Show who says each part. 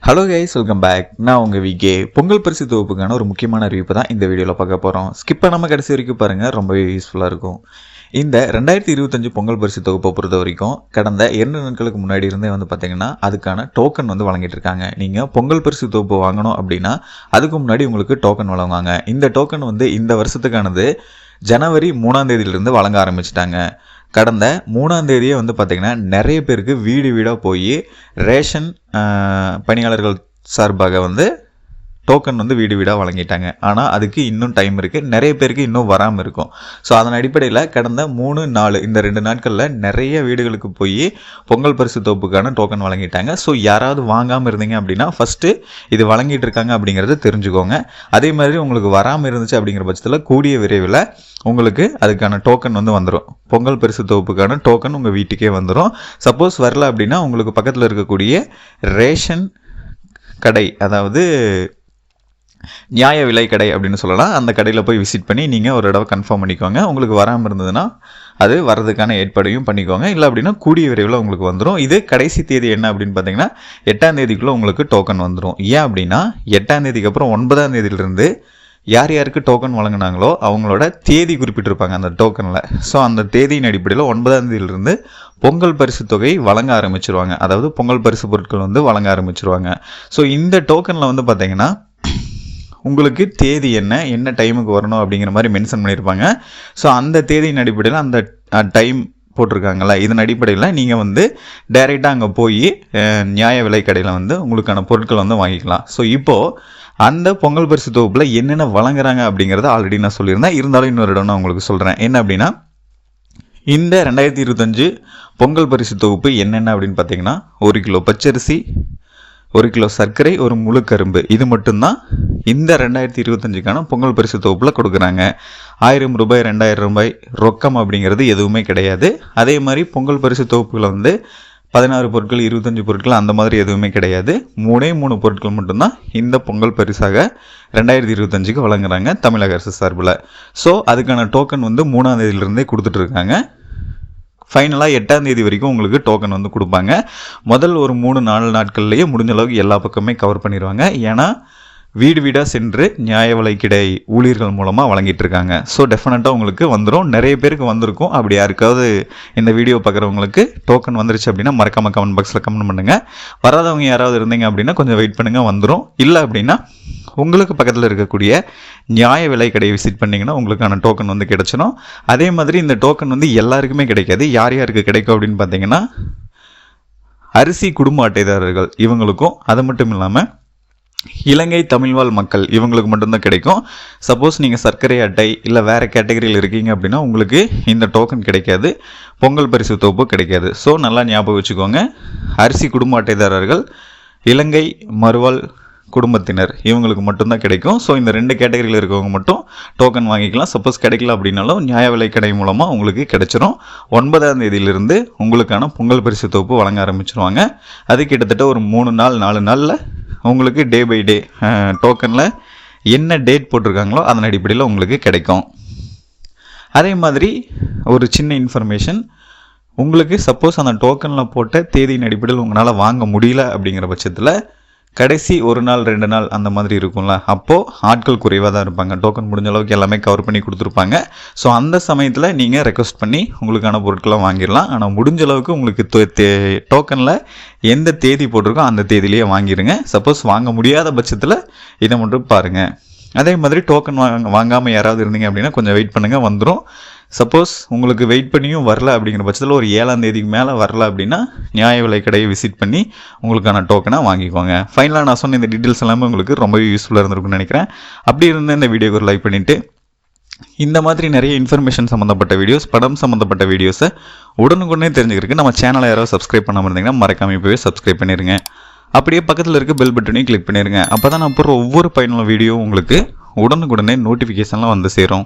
Speaker 1: Hello guys, welcome back. நான் உங்கள் VK. Pongal பரிசு தொகுப்புக்கான ஒரு முக்கியமான அறிவிப்பு தான் இந்த வீடியோவில் பார்க்க போகிறோம். ஸ்கிப் பண்ணாமல் கடைசி வரைக்கும் பாருங்கள், ரொம்பவே யூஸ்ஃபுல்லாக இருக்கும். இந்த 2025 பொங்கல் பரிசு தொகுப்பை பொறுத்த வரைக்கும் கடந்த 2 நாட்களுக்கு முன்னாடி இருந்தே பார்த்திங்கன்னா அதுக்கான டோக்கன் வழங்கிட்டு இருக்காங்க. நீங்கள் பொங்கல் பரிசு தொகுப்பு வாங்கணும் அப்படின்னா அதுக்கு முன்னாடி உங்களுக்கு டோக்கன் வழங்குவாங்க. இந்த டோக்கன் இந்த வருஷத்துக்கானது ஜனவரி 3ஆம் தேதியிலிருந்து வழங்க ஆரம்பிச்சிட்டாங்க. கடந்த 3ஆம் தேதியே பார்த்திங்கன்னா நிறைய பேருக்கு வீடு வீடாக போய் ரேஷன் பணியாளர்கள் சார்பாக டோக்கன் வீடு வீடாக வழங்கிட்டாங்க. ஆனால் அதுக்கு இன்னும் டைம் இருக்குது, நிறைய பேருக்கு இன்னும் வராமல் இருக்கும். ஸோ அதன் அடிப்படையில் கடந்த 3-4 இந்த 2 நாட்களில் நிறைய வீடுகளுக்கு போய் பொங்கல் பரிசு தொகுப்புக்கான டோக்கன் வழங்கிட்டாங்க. ஸோ யாராவது வாங்காமல் இருந்தீங்க அப்படின்னா ஃபஸ்ட்டு இது வழங்கிட்டு இருக்காங்க அப்படிங்கிறத தெரிஞ்சுக்கோங்க. அதே மாதிரி உங்களுக்கு வராமல் இருந்துச்சு அப்படிங்கிற பட்சத்தில் கூடிய விரைவில் உங்களுக்கு அதுக்கான டோக்கன் வந்துடும். பொங்கல் பரிசு தொகுப்புக்கான டோக்கன் உங்கள் வீட்டுக்கே வந்துடும். சப்போஸ் வரல அப்படின்னா உங்களுக்கு பக்கத்தில் இருக்கக்கூடிய ரேஷன் கடை, அதாவது நியாய விலை கடை அப்படின்னு சொல்லலாம், அந்த கடையில் போய் விசிட் பண்ணி நீங்கள் ஒரு தடவை கன்ஃபார்ம் பண்ணிக்கோங்க. உங்களுக்கு வராமல் இருந்ததுன்னா அது வர்றதுக்கான ஏற்பாடையும் பண்ணிக்கோங்க. இல்லை அப்படின்னா கூடிய விரைவில் உங்களுக்கு வந்துடும். இது கடைசி தேதி என்ன அப்படின்னு பார்த்தீங்கன்னா 8ஆம் தேதிக்குள்ளே உங்களுக்கு டோக்கன் வந்துடும். ஏன் அப்படின்னா 8ஆம் தேதிக்கு அப்புறம் 9ஆம் தேதியிலிருந்து யார் யாருக்கு டோக்கன் வழங்கினாங்களோ அவங்களோட தேதி குறிப்பிட்டிருப்பாங்க அந்த டோக்கனில். ஸோ அந்த தேதியின் அடிப்படையில் 9ஆம் தேதியிலிருந்து பொங்கல் பரிசு தொகை வழங்க ஆரம்பிச்சிருவாங்க. அதாவது பொங்கல் பரிசு பொருட்கள் வழங்க ஆரம்பிச்சிருவாங்க. ஸோ இந்த டோக்கனில் பார்த்தீங்கன்னா உங்களுக்கு தேதி என்ன டைமுக்கு வரணும் அப்படிங்கிற மாதிரி மென்ஷன் பண்ணியிருப்பாங்க. ஸோ அந்த தேதியின் அடிப்படையில் அந்த டைம் போட்டிருக்காங்கல்ல, இதன் அடிப்படையில் நீங்கள் டைரெக்டாக அங்கே போய் நியாய விலை கடையில் உங்களுக்கான பொருட்கள் வாங்கிக்கலாம். ஸோ இப்போது அந்த பொங்கல் பரிசு தொகுப்பில் என்னென்ன வழங்குறாங்க அப்படிங்கிறத ஆல்ரெடி நான் சொல்லியிருந்தேன். இருந்தாலும் இன்னொரு இடம் நான் உங்களுக்கு சொல்கிறேன். என்ன அப்படின்னா இந்த 2025 பொங்கல் பரிசு தொகுப்பு என்னென்ன அப்படின்னு பார்த்தீங்கன்னா 1 கிலோ பச்சரிசி, 1 கிலோ சர்க்கரை, ஒரு முழு கரும்பு, இது மட்டும்தான் இந்த 2025க்கான பொங்கல் பரிசு தொகுப்பில் கொடுக்குறாங்க. 1000 ரூபாய் 2000 ரூபாய் ரொக்கம் அப்படிங்கிறது எதுவுமே கிடையாது. அதே மாதிரி பொங்கல் பரிசு தொகுப்புகளை 16 பொருட்கள் 25 பொருட்கள் அந்த மாதிரி எதுவுமே கிடையாது. 3 பொருட்கள் மட்டும்தான் இந்த பொங்கல் பரிசாக 2025க்கு வழங்குறாங்க தமிழக அரசு சார்பில். ஸோ அதுக்கான டோக்கன் 3ஆம் தேதியிலிருந்தே கொடுத்துட்ருக்காங்க. ஃபைனலாக 8ஆம் தேதி வரைக்கும் உங்களுக்கு டோக்கன் கொடுப்பாங்க. முதல் ஒரு 3-4 நாட்கள்லேயே முடிஞ்ச அளவுக்கு எல்லா பக்கமே கவர் பண்ணிடுவாங்க. ஏன்னா வீடு வீடாக சென்று நியாய விலை கடை ஊழியர்கள் மூலமாக வழங்கிட்டு இருக்காங்க. ஸோ டெஃபினட்டாக உங்களுக்கு வந்துடும். நிறைய பேருக்கு வந்திருக்கும். அப்படி யாருக்காவது இந்த வீடியோ பார்க்குறவங்களுக்கு டோக்கன் வந்துருச்சு அப்படின்னா மறக்காம கமெண்ட் பாக்ஸில் கமெண்ட் பண்ணுங்கள். வராதவங்க யாராவது இருந்தீங்க அப்படின்னா கொஞ்சம் வெயிட் பண்ணுங்கள், வந்துடும். இல்லை அப்படின்னா உங்களுக்கு பக்கத்தில் இருக்கக்கூடிய நியாய விலை கடையை விசிட் பண்ணிங்கன்னா உங்களுக்கான டோக்கன் கிடைச்சிடும். அதே மாதிரி இந்த டோக்கன் எல்லாருக்குமே கிடைக்காது. யார் யாருக்கு கிடைக்கும் அப்படின்னு பார்த்தீங்கன்னா அரிசி குடும்ப அட்டைதாரர்கள் இவங்களுக்கும், அது மட்டும் இல்லாமல் இலங்கை தமிழ்வாழ் மக்கள் இவங்களுக்கு மட்டும்தான் கிடைக்கும். சப்போஸ் நீங்கள் சர்க்கரை அட்டை இல்லை வேறு கேட்டகரியில் இருக்கீங்க அப்படின்னா உங்களுக்கு இந்த டோக்கன் கிடைக்காது, பொங்கல் பரிசு தொகுப்பு கிடைக்காது. ஸோ நல்லா ஞாபகம் வச்சுக்கோங்க. அரிசி குடும்ப அட்டைதாரர்கள், இலங்கை மறுவாழ் குடும்பத்தினர் இவங்களுக்கு மட்டும்தான் கிடைக்கும். ஸோ இந்த 2 கேட்டகரியில் இருக்கவங்க மட்டும் டோக்கன் வாங்கிக்கலாம். சப்போஸ் கிடைக்கல அப்படின்னாலும் நியாய விலை கடை மூலமாக உங்களுக்கு கிடைச்சிரும். 9ஆம் தேதியிலிருந்து உங்களுக்கான பொங்கல் பரிசு தொகுப்பு வழங்க ஆரம்பிச்சிருவாங்க. அது கிட்டத்தட்ட ஒரு 4 நாளில் உங்களுக்கு டே பை டே டோக்கனில் என்ன டேட் போட்டிருக்காங்களோ அதன் அடிப்படையில் உங்களுக்கு கிடைக்கும். அதே மாதிரி ஒரு சின்ன இன்ஃபர்மேஷன், உங்களுக்கு சப்போஸ் அந்த டோக்கனில் போட்ட தேதியின் அடிப்படையில் உங்களால் வாங்க முடியல அப்படிங்கிற பட்சத்தில் கடைசி 1 நாள் 2 நாள் அந்த மாதிரி இருக்கும்ல, அப்போது ஆட்கள் குறைவாக தான் இருப்பாங்க. டோக்கன் முடிஞ்ச அளவுக்கு எல்லாமே கவர் பண்ணி கொடுத்துருப்பாங்க. ஸோ அந்த சமயத்தில் நீங்கள் ரெக்வஸ்ட் பண்ணி உங்களுக்கான பொருட்களை வாங்கிடலாம். ஆனால் முடிஞ்ச அளவுக்கு உங்களுக்கு டோக்கனில் எந்த தேதி போட்டிருக்கோ அந்த தேதியிலேயே வாங்கிடுங்க. சப்போஸ் வாங்க முடியாத பட்சத்தில் இதை மட்டும் பாருங்கள். அதே மாதிரி டோக்கன் வாங்காமல் யாராவது இருந்தீங்க அப்படின்னா கொஞ்சம் வெயிட் பண்ணுங்கள், வந்துடும். சப்போஸ் உங்களுக்கு வெயிட் பண்ணியும் வரல அப்படிங்கிற பட்சத்தில் ஒரு 7ஆம் தேதிக்கு மேலே வரல அப்படின்னா நியாய விலை கடையை விசிட் பண்ணி உங்களுக்கான டோக்கனை வாங்கிக்கோங்க. ஃபைனலாக நான் சொன்ன இந்த டீட்டெயில்ஸ் எல்லாமே உங்களுக்கு ரொம்பவே யூஸ்ஃபுல்லாக இருந்திருக்குன்னு நினைக்கிறேன். அப்படி இருந்த இந்த வீடியோக்கு ஒரு லைக் பண்ணிவிட்டு இந்த மாதிரி நிறைய இன்ஃபர்மேஷன் சம்மந்தப்பட்ட வீடியோஸ், படம் சம்மந்தப்பட்ட வீடியோஸை உடனுக்குடனே தெரிஞ்சுக்கிறதுக்கு நம்ம சேனலை யாராவது சப்ஸ்கிரைப் பண்ணாமல் இருந்தீங்கன்னா மறக்காம இப்போவே சப்ஸ்கிரைப் பண்ணிடுங்க. அப்படியே பக்கத்தில் இருக்க பெல் பட்டனையும் கிளிக் பண்ணிடுங்க. அப்போ தான் நான் போடுற ஒவ்வொரு பயனுள்ள வீடியோ உங்களுக்கு உடனுக்குடனே நோட்டிஃபிகேஷன்லாம் சேரும்.